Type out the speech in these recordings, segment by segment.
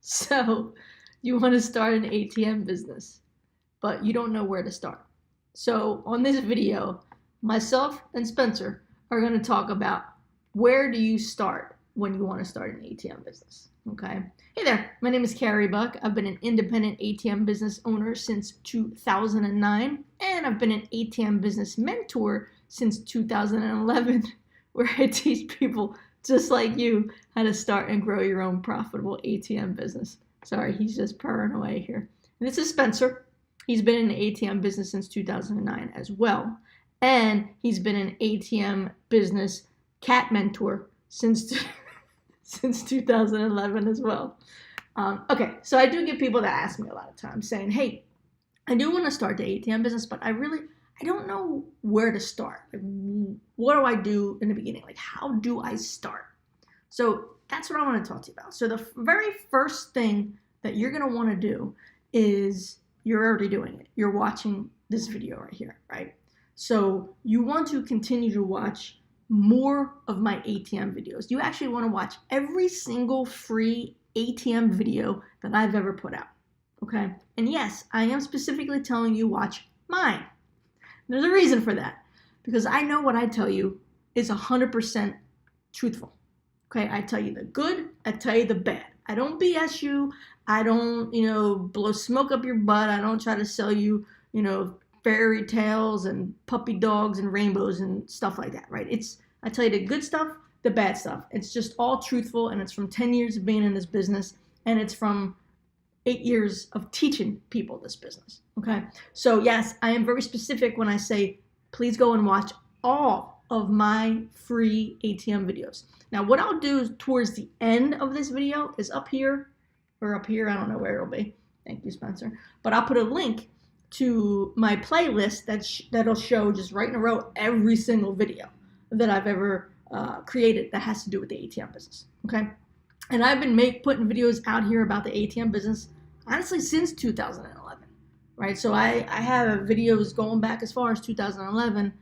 So you want to start an ATM business, but you don't know where to start. So on this video, myself and Spencer are going to talk about where do you start when you want to start an ATM business. Okay. Hey there, my name is Carey Buck. I've been an independent ATM business owner since 2009, and I've been an ATM business mentor since 2011, where I teach people just like you how to start and grow your own profitable ATM business. Sorry, he's just purring away here. And this is Spencer. He's been in the ATM business since 2009 as well. And he's been an ATM business cat mentor since 2011 as well. Okay, so I do get people that ask me a lot of times saying, hey, I do want to start the ATM business, but I don't know where to start. Like, what do I do in the beginning? Like, how do I start? So that's what I want to talk to you about. So the very first thing that you're going to want to do is, you're already doing it. You're watching this video right here, right? So you want to continue to watch more of my ATM videos. You actually want to watch every single free ATM video that I've ever put out, okay? And yes, I am specifically telling you watch mine. There's a reason for that, because I know what I tell you is 100% truthful, okay? I tell you the good, I tell you the bad. I don't BS you. I don't, blow smoke up your butt. I don't try to sell you, fairy tales and puppy dogs and rainbows and stuff like that, right? I tell you the good stuff, the bad stuff. It's just all truthful, and it's from 10 years of being in this business, and it's from 8 years of teaching people this business, okay? So yes, I am very specific when I say, please go and watch all of my free ATM videos. Now, what I'll do towards the end of this video is up here, or up here, I don't know where it'll be. Thank you, Spencer. But I'll put a link to my playlist that'll show just right in a row every single video that I've ever created that has to do with the ATM business, okay? And I've been putting videos out here about the ATM business, honestly, since 2011, right? So I have videos going back as far as 2011.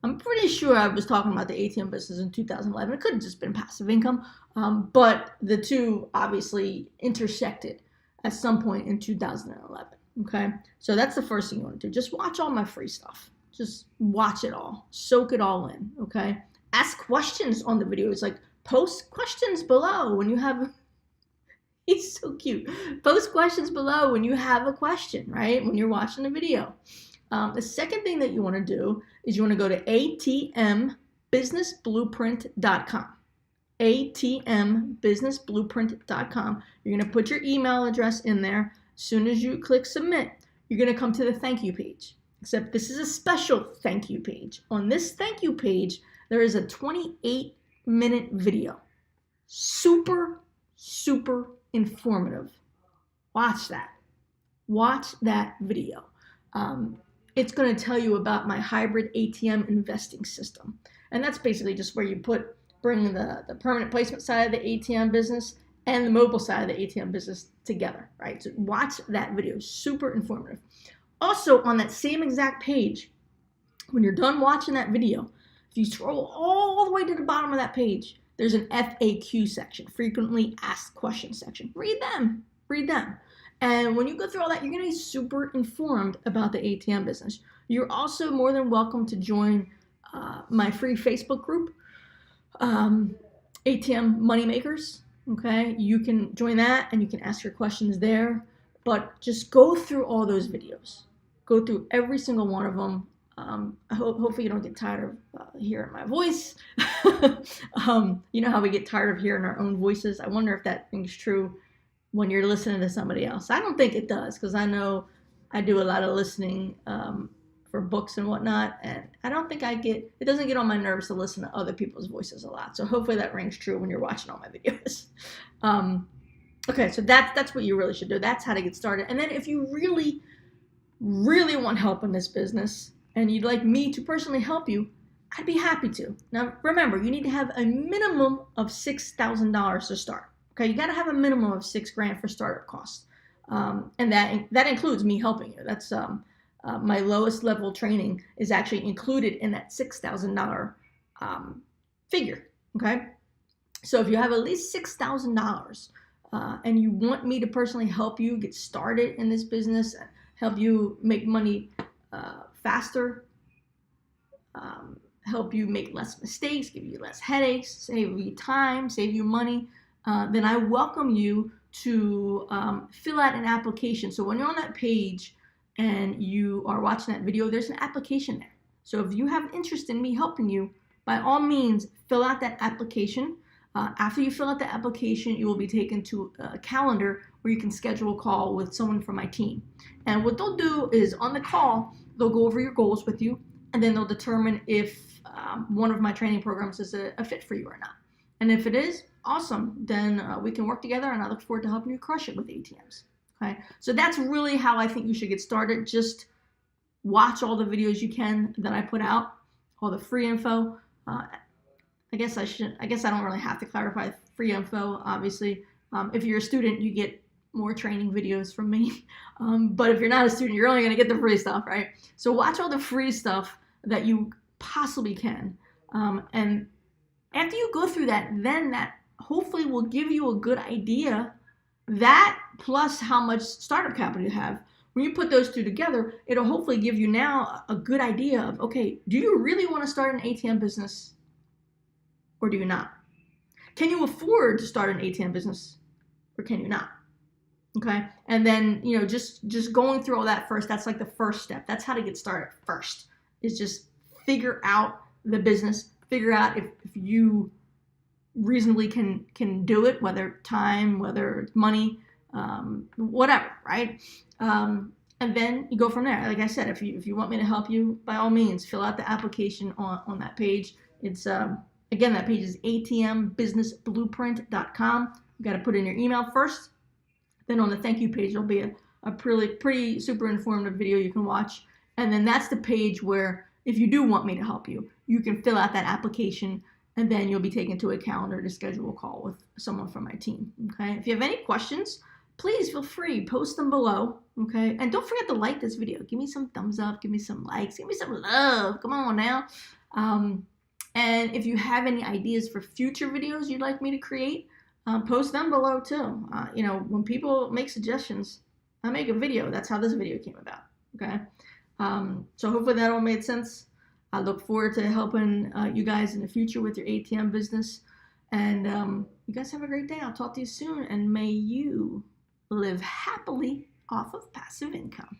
I'm pretty sure I was talking about the ATM business in 2011. It could have just been passive income, but the two obviously intersected at some point in 2011, okay? So that's the first thing you want to do. Just watch all my free stuff. Just watch it all. Soak it all in, okay? Ask questions on the videos, like post questions below when you have, he's so cute. Post questions below when you have a question, right? When you're watching the video. The second thing that you want to do is you want to go to ATMbusinessblueprint.com. ATMbusinessblueprint.com. You're going to put your email address in there. As soon as you click submit, you're going to come to the thank you page. Except this is a special thank you page. On this thank you page, there is a 28-minute video. Super, super informative. Watch that. Watch that video. It's going to tell you about my hybrid ATM investing system. And that's basically just where you bring the permanent placement side of the ATM business and the mobile side of the ATM business together, right? So watch that video. Super informative. Also, on that same exact page, when you're done watching that video, if you scroll all the way to the bottom of that page, there's an FAQ section, frequently asked questions section. Read them. And when you go through all that, you're going to be super informed about the ATM business. You're also more than welcome to join my free Facebook group, ATM Moneymakers. Okay, you can join that and you can ask your questions there. But just go through all those videos. Go through every single one of them. Hopefully you don't get tired of hearing my voice. You know how we get tired of hearing our own voices. I wonder if that thing's true when you're listening to somebody else. I don't think it does, because I know I do a lot of listening for books and whatnot, and I don't think it doesn't get on my nerves to listen to other people's voices a lot. So hopefully that rings true when you're watching all my videos. Okay, so that's what you really should do. That's how to get started. And then if you really, really want help in this business and you'd like me to personally help you, I'd be happy to. Now, remember, you need to have a minimum of $6,000 to start. Okay, you got to have a minimum of $6,000 for startup costs, and that includes me helping you. That's my lowest level training is actually included in that $6,000 figure. Okay, so if you have at least $6,000 and you want me to personally help you get started in this business, help you make money faster, help you make less mistakes, give you less headaches, save you time, save you money, then I welcome you to fill out an application. So when you're on that page and you are watching that video, there's an application there. So if you have interest in me helping you, by all means, fill out that application. After you fill out the application, you will be taken to a calendar where you can schedule a call with someone from my team. And what they'll do is on the call, they'll go over your goals with you, and then they'll determine if one of my training programs is a fit for you or not. And if it is, awesome. Then we can work together, and I look forward to helping you crush it with ATMs. Okay, so that's really how I think you should get started. Just watch all the videos you can that I put out, all the free info. I guess I don't really have to clarify free info. Obviously, if you're a student, you get more training videos from me. But if you're not a student, you're only going to get the free stuff, right? So watch all the free stuff that you possibly can. And after you go through that, then that hopefully will give you a good idea. That plus how much startup capital you have. When you put those two together, it'll hopefully give you now a good idea of, okay, do you really want to start an ATM business or do you not? Can you afford to start an ATM business or can you not? Okay, and then, just going through all that first, that's like the first step. That's how to get started first, is just figure out the business, figure out if you reasonably can do it, whether time, whether it's money, whatever, right? And then you go from there. Like I said, if you want me to help you, by all means, fill out the application on that page. It's again, that page is atmbusinessblueprint.com. You got to put in your email first. Then on the thank you page, there'll be a pretty super informative video you can watch. And then that's the page where if you do want me to help you, you can fill out that application, and then you'll be taken to a calendar to schedule a call with someone from my team. Okay. If you have any questions, please feel free, post them below. Okay. And don't forget to like this video. Give me some thumbs up, give me some likes, give me some love. Come on now. And if you have any ideas for future videos you'd like me to create, post them below too. When people make suggestions, I make a video. That's how this video came about. Okay. So hopefully that all made sense. I look forward to helping you guys in the future with your ATM business. And you guys have a great day. I'll talk to you soon. And may you live happily off of passive income.